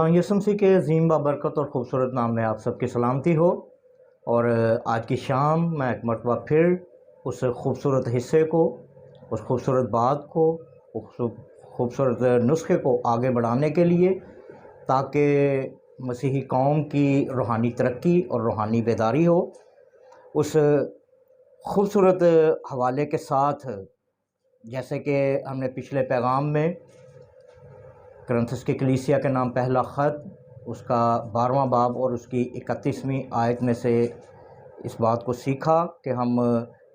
यीशु मसीह के अज़ीम बाबरकत और ख़ूबसूरत नाम में आप सबकी सलामती हो। और आज की शाम मैं एक मरतबा फिर उस ख़ूबसूरत हिस्से को, उस ख़ूबसूरत बात को, उस ख़ूबसूरत नुस्खे को आगे बढ़ाने के लिए, ताकि मसीही कौम की रूहानी तरक्की और रूहानी बेदारी हो, उस ख़ूबसूरत हवाले के साथ, जैसे कि हमने पिछले पैगाम में करंथस की कलीसिया के नाम पहला ख़त, उसका 12वां बाब और उसकी 31वीं आयत में से इस बात को सीखा कि हम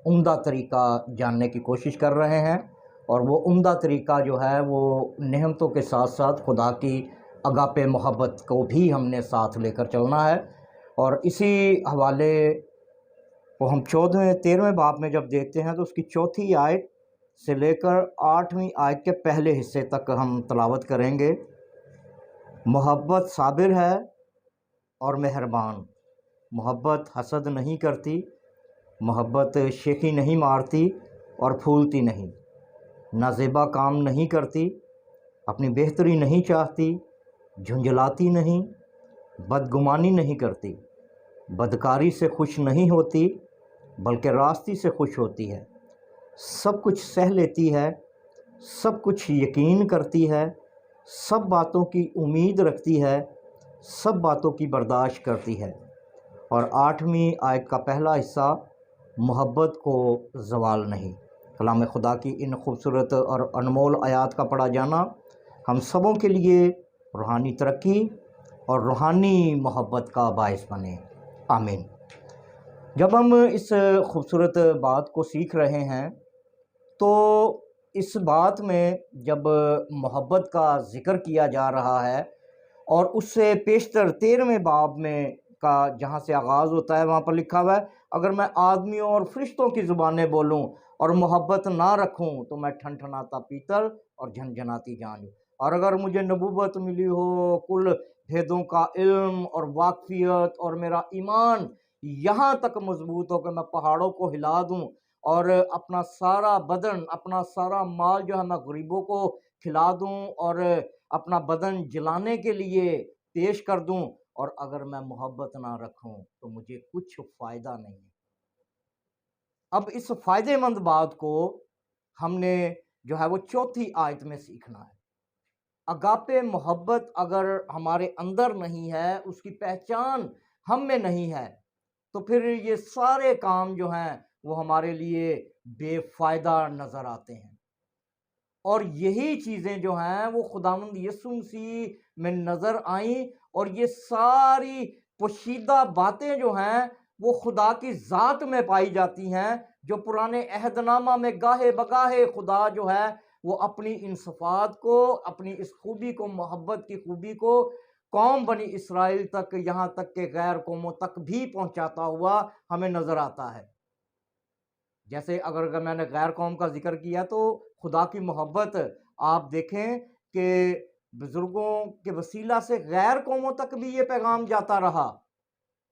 उम्दा तरीक़ा जानने की कोशिश कर रहे हैं। और वो उम्दा तरीक़ा जो है वो नेमतों के साथ साथ खुदा की अगापे मोहब्बत को भी हमने साथ लेकर चलना है। और इसी हवाले को हम 13वें बाब में जब देखते हैं तो उसकी चौथी आयत से लेकर 8वीं आयत के पहले हिस्से तक हम तलावत करेंगे। मोहब्बत साबिर है और मेहरबान, मोहब्बत हसद नहीं करती, मोहब्बत शेखी नहीं मारती और फूलती नहीं, नाज़ेबा काम नहीं करती, अपनी बेहतरी नहीं चाहती, झुंझलाती नहीं, बदगुमानी नहीं करती, बदकारी से खुश नहीं होती बल्कि रास्ती से खुश होती है, सब कुछ सह लेती है, सब कुछ यकीन करती है, सब बातों की उम्मीद रखती है, सब बातों की बर्दाश्त करती है। और 8वीं आयत का पहला हिस्सा, मोहब्बत को ज़वाल नहीं। कलाम खुदा की इन खूबसूरत और अनमोल आयात का पढ़ा जाना हम सबों के लिए रूहानी तरक्की और रूहानी मोहब्बत का बायस बने। आमीन। जब हम इस खूबसूरत बात को सीख रहे हैं तो इस बात में जब मोहब्बत का ज़िक्र किया जा रहा है और उससे पेशतर 13वें बाब में का जहाँ से आगाज़ होता है वहाँ पर लिखा हुआ है, अगर मैं आदमियों और फरिश्तों की ज़ुबानें बोलूँ और मोहब्बत ना रखूँ तो मैं ठनठनाता पीतल और झनझनाती जान हूँ। और अगर मुझे नबूवत मिली हो, कुल भेदों का इल्म और वाकफियत, और मेरा ईमान यहाँ तक मजबूत हो कि मैं पहाड़ों को हिला दूँ और अपना सारा बदन, अपना सारा माल जो है मैं गरीबों को खिला दूँ और अपना बदन जलाने के लिए पेश कर दूँ, और अगर मैं मोहब्बत ना रखूँ तो मुझे कुछ फ़ायदा नहीं। अब इस फ़ायदेमंद बात को हमने जो है वो चौथी आयत में सीखना है। अगापे मोहब्बत अगर हमारे अंदर नहीं है, उसकी पहचान हम में नहीं है, तो फिर ये सारे काम जो हैं वो हमारे लिए बेफ़ायदा नज़र आते हैं। और यही चीज़ें जो हैं वो खुदावंद यीशु मसीह में नज़र आईं, और ये सारी पोशीदा बातें जो हैं वो खुदा की ज़ात में पाई जाती हैं, जो पुराने अहदनामा में गाहे बगाहे खुदा जो है वो अपनी इन सिफ़ात को, अपनी इस खूबी को, मोहब्बत की खूबी को कौम बनी इसराइल तक, यहाँ तक के गैर कौमों तक भी पहुँचाता हुआ हमें नज़र आता है। जैसे अगर मैंने गैर कौम का जिक्र किया तो खुदा की मोहब्बत आप देखें कि बुज़ुर्गों के वसीला से गैर कौमों तक भी ये पैगाम जाता रहा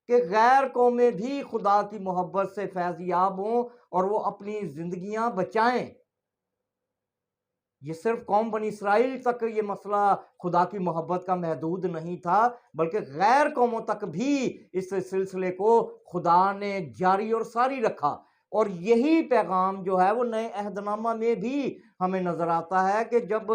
कि गैर कौमें भी खुदा की मोहब्बत से फैज़याब हों और वो अपनी ज़िंदगियां बचाएं। ये सिर्फ कौम बनी इसराइल तक ये मसला खुदा की मोहब्बत का महदूद नहीं था, बल्कि गैर कौमों तक भी इस सिलसिले को खुदा ने जारी और सारी रखा। और यही पैगाम जो है वो नए अहदनामा में भी हमें नज़र आता है कि जब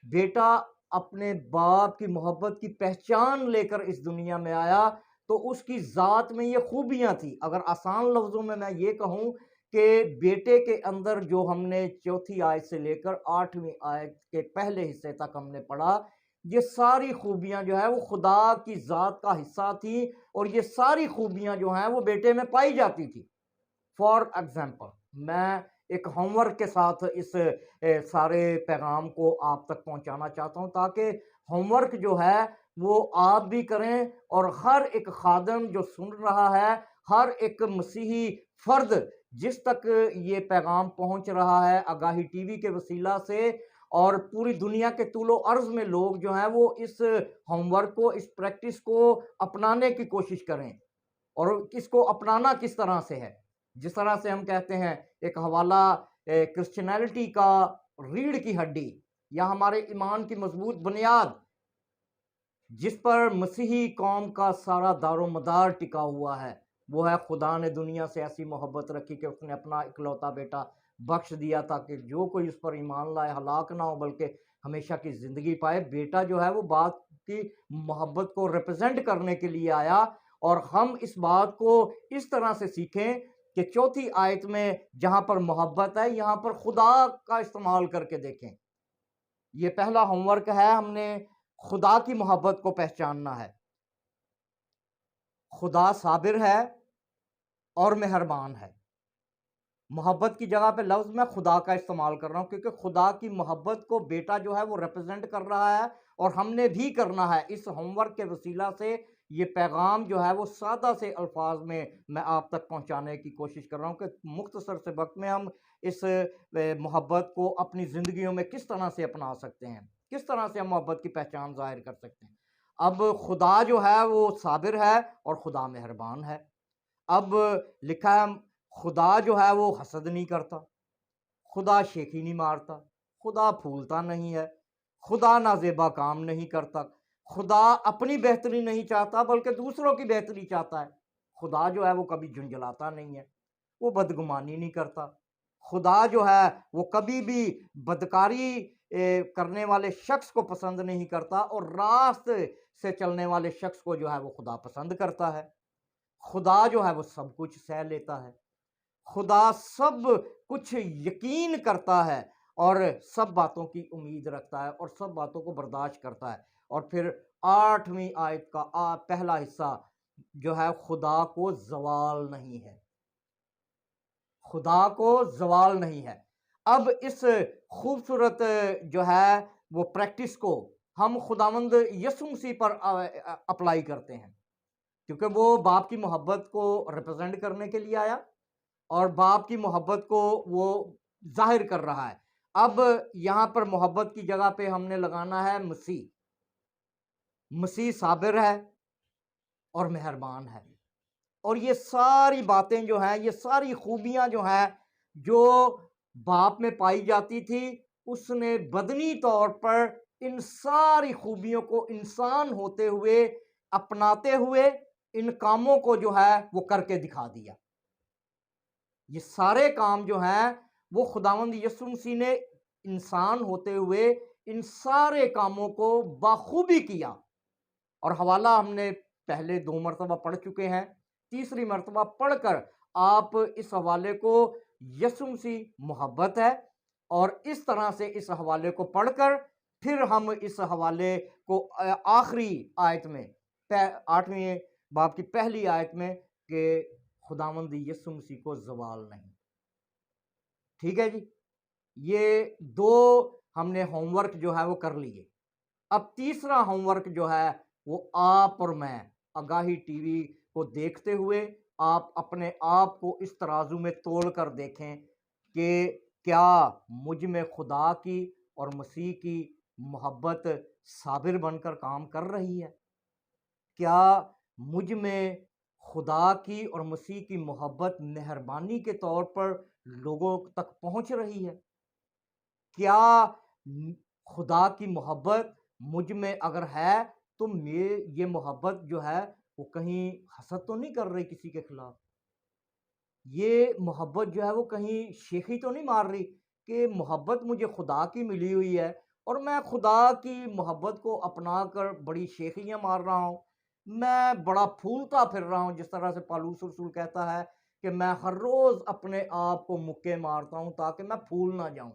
बेटा अपने बाप की मोहब्बत की पहचान लेकर इस दुनिया में आया तो उसकी ज़ात में ये खूबियाँ थी। अगर आसान लफ्ज़ों में मैं ये कहूँ कि बेटे के अंदर जो हमने चौथी आयत से लेकर 8वीं आयत के पहले हिस्से तक हमने पढ़ा, ये सारी खूबियाँ जो है वो खुदा की ज़ात का हिस्सा थी, और ये सारी खूबियाँ जो हैं वो बेटे में पाई जाती थी। फॉर एग्जाम्पल, मैं एक होमवर्क के साथ इस सारे पैगाम को आप तक पहुंचाना चाहता हूं, ताकि होमवर्क जो है वो आप भी करें और हर एक खादम जो सुन रहा है, हर एक मसीही फर्द जिस तक ये पैगाम पहुंच रहा है आगाही टीवी के वसीला से, और पूरी दुनिया के तूलो अर्ज में लोग जो हैं वो इस होमवर्क को, इस प्रैक्टिस को अपनाने की कोशिश करें। और इसको अपनाना किस तरह से है, जिस तरह से हम कहते हैं एक हवाला क्रिश्चियनिटी का रीढ़ की हड्डी या हमारे ईमान की मजबूत बुनियाद, جس پر مسیحی قوم کا سارا دار و مدار ٹکا ہوا ہے، وہ ہے خدا نے دنیا سے ایسی محبت رکھی کہ اس نے اپنا اکلوتا بیٹا بخش دیا تاکہ جو کوئی اس پر ایمان لائے ہلاک نہ ہو بلکہ ہمیشہ کی زندگی پائے۔ بیٹا جو ہے وہ بات کی محبت کو ریپرزینٹ کرنے کے لیے آیا، اور ہم اس بات کو اس طرح سے سیکھیں کہ چوتھی آیت میں جہاں پر محبت ہے یہاں پر خدا کا استعمال کر کے دیکھیں۔ یہ پہلا ہوم ورک ہے، ہم نے خدا کی محبت کو پہچاننا ہے۔ خدا صابر ہے اور مہربان ہے۔ محبت کی جگہ پہ لفظ میں خدا کا استعمال کر رہا ہوں کیونکہ خدا کی محبت کو بیٹا جو ہے وہ ریپرزینٹ کر رہا ہے، اور ہم نے بھی کرنا ہے۔ اس ہوم ورک کے وسیلہ سے یہ پیغام جو ہے وہ سادہ سے الفاظ میں آپ تک پہنچانے کی کوشش کر رہا ہوں کہ مختصر سے وقت میں ہم اس محبت کو اپنی زندگیوں میں کس طرح سے اپنا سکتے ہیں، کس طرح سے ہم محبت کی پہچان ظاہر کر سکتے ہیں۔ اب خدا جو ہے وہ صابر ہے اور خدا مہربان ہے۔ اب لکھا ہے خدا جو ہے وہ حسد نہیں کرتا، خدا شیخی نہیں مارتا، خدا پھولتا نہیں ہے، خدا نازیبا کام نہیں کرتا، خدا اپنی بہتری نہیں چاہتا بلکہ دوسروں کی بہتری چاہتا ہے۔ خدا جو ہے وہ کبھی جھنجھلاتا نہیں ہے، وہ بدگمانی نہیں کرتا۔ خدا جو ہے وہ کبھی بھی بدکاری کرنے والے شخص کو پسند نہیں کرتا، اور راست سے چلنے والے شخص کو جو ہے وہ خدا پسند کرتا ہے۔ خدا جو ہے وہ سب کچھ سہ لیتا ہے، خدا سب کچھ یقین کرتا ہے اور سب باتوں کی امید رکھتا ہے اور سب باتوں کو برداشت کرتا ہے۔ اور پھر 8ویں آیت کا پہلا حصہ جو ہے خدا کو زوال نہیں ہے، خدا کو زوال نہیں ہے۔ اب اس خوبصورت جو ہے وہ پریکٹس کو ہم خداوند یسوع مسیح پر اپلائی کرتے ہیں، کیونکہ وہ باپ کی محبت کو ریپرزینٹ کرنے کے لیے آیا اور باپ کی محبت کو وہ ظاہر کر رہا ہے۔ اب یہاں پر محبت کی جگہ پہ ہم نے لگانا ہے مسیح۔ مسیح صابر ہے اور مہربان ہے، اور یہ ساری باتیں جو ہیں، یہ ساری خوبیاں جو ہیں جو باپ میں پائی جاتی تھی، اس نے بدنی طور پر ان ساری خوبیوں کو انسان ہوتے ہوئے اپناتے ہوئے ان کاموں کو جو ہے وہ کر کے دکھا دیا۔ یہ سارے کام جو ہیں وہ خداوند یسوع مسیح نے انسان ہوتے ہوئے ان سارے کاموں کو بخوبی کیا، اور حوالہ ہم نے پہلے 2 مرتبہ پڑھ چکے ہیں۔ تیسری مرتبہ پڑھ کر آپ اس حوالے کو یسوع مسیح محبت ہے، اور اس طرح سے اس حوالے کو پڑھ کر پھر ہم اس حوالے کو آخری آیت میں 8ویں باب کی پہلی آیت میں کہ خداوند یسوع مسیح کو زوال نہیں۔ ٹھیک ہے جی، یہ 2 ہم نے ہوم ورک جو ہے وہ کر لیے۔ اب تیسرا ہوم ورک جو ہے وہ آپ اور میں آگاہی ٹی وی کو دیکھتے ہوئے آپ اپنے آپ کو اس ترازو میں تول کر دیکھیں کہ کیا مجھ میں خدا کی اور مسیح کی محبت صابر بن کر کام کر رہی ہے؟ کیا مجھ میں خدا کی اور مسیح کی محبت مہربانی کے طور پر لوگوں تک پہنچ رہی ہے؟ کیا خدا کی محبت مجھ میں اگر ہے تو یہ محبت جو ہے وہ کہیں حسد تو نہیں کر رہی کسی کے خلاف؟ یہ محبت جو ہے وہ کہیں شیخی تو نہیں مار رہی کہ محبت مجھے خدا کی ملی ہوئی ہے اور میں خدا کی محبت کو اپنا کر بڑی شیخیاں مار رہا ہوں، میں بڑا پھولتا پھر رہا ہوں، جس طرح سے پالوس رسول کہتا ہے کہ میں ہر روز اپنے آپ کو مکے مارتا ہوں تاکہ میں پھول نہ جاؤں۔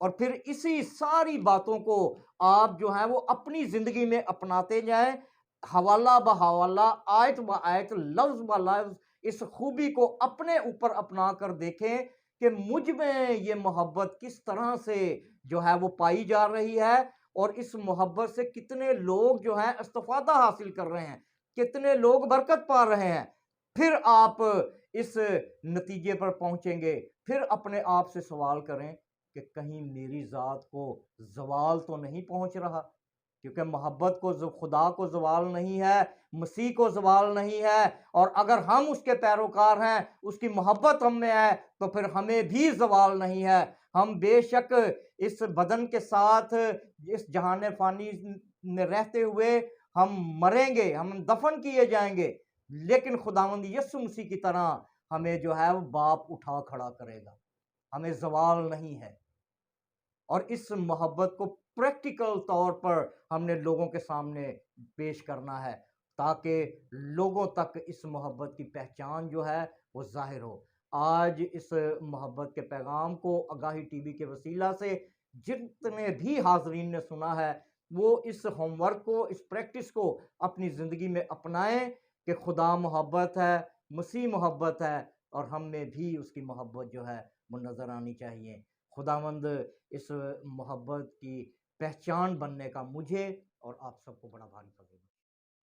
اور پھر اسی ساری باتوں کو آپ جو ہیں وہ اپنی زندگی میں اپناتے جائیں، حوالہ بحوالہ، آیت با آیت، لفظ با لفظ اس خوبی کو اپنے اوپر اپنا کر دیکھیں کہ مجھ میں یہ محبت کس طرح سے جو ہے وہ پائی جا رہی ہے، اور اس محبت سے کتنے لوگ جو ہیں استفادہ حاصل کر رہے ہیں، کتنے لوگ برکت پا رہے ہیں۔ پھر آپ اس نتیجے پر پہنچیں گے، پھر اپنے آپ سے سوال کریں کہ کہیں میری ذات کو زوال تو نہیں پہنچ رہا، کیونکہ محبت کو خدا کو زوال نہیں ہے، مسیح کو زوال نہیں ہے، اور اگر ہم اس کے پیروکار ہیں، اس کی محبت ہم میں ہے تو پھر ہمیں بھی زوال نہیں ہے۔ ہم بے شک اس بدن کے ساتھ اس جہان فانی रहते हुए हम मरेंगे, हम दफन किए जाएंगे, लेकिन खुदावंद यीशु मसीह की तरह हमें जो है वो बाप उठा खड़ा करेगा, हमें ज़वाल नहीं है। और इस मोहब्बत को प्रैक्टिकल तौर पर हमने लोगों के सामने पेश करना है, ताकि लोगों तक इस मोहब्बत की पहचान जो है वो ज़ाहिर हो। आज इस मोहब्बत के पैगाम को आगाही टीवी के वसीला से जितने भी हाज़रीन ने सुना है, वो इस होमवर्क को, इस प्रैक्टिस को अपनी ज़िंदगी में अपनाएं कि खुदा मोहब्बत है, मसीह मोहब्बत है, और हम में भी उसकी मोहब्बत जो है वो नज़र आनी चाहिए। खुदावंद इस मोहब्बत की पहचान बनने का मुझे और आप सबको बड़ा भारी फजल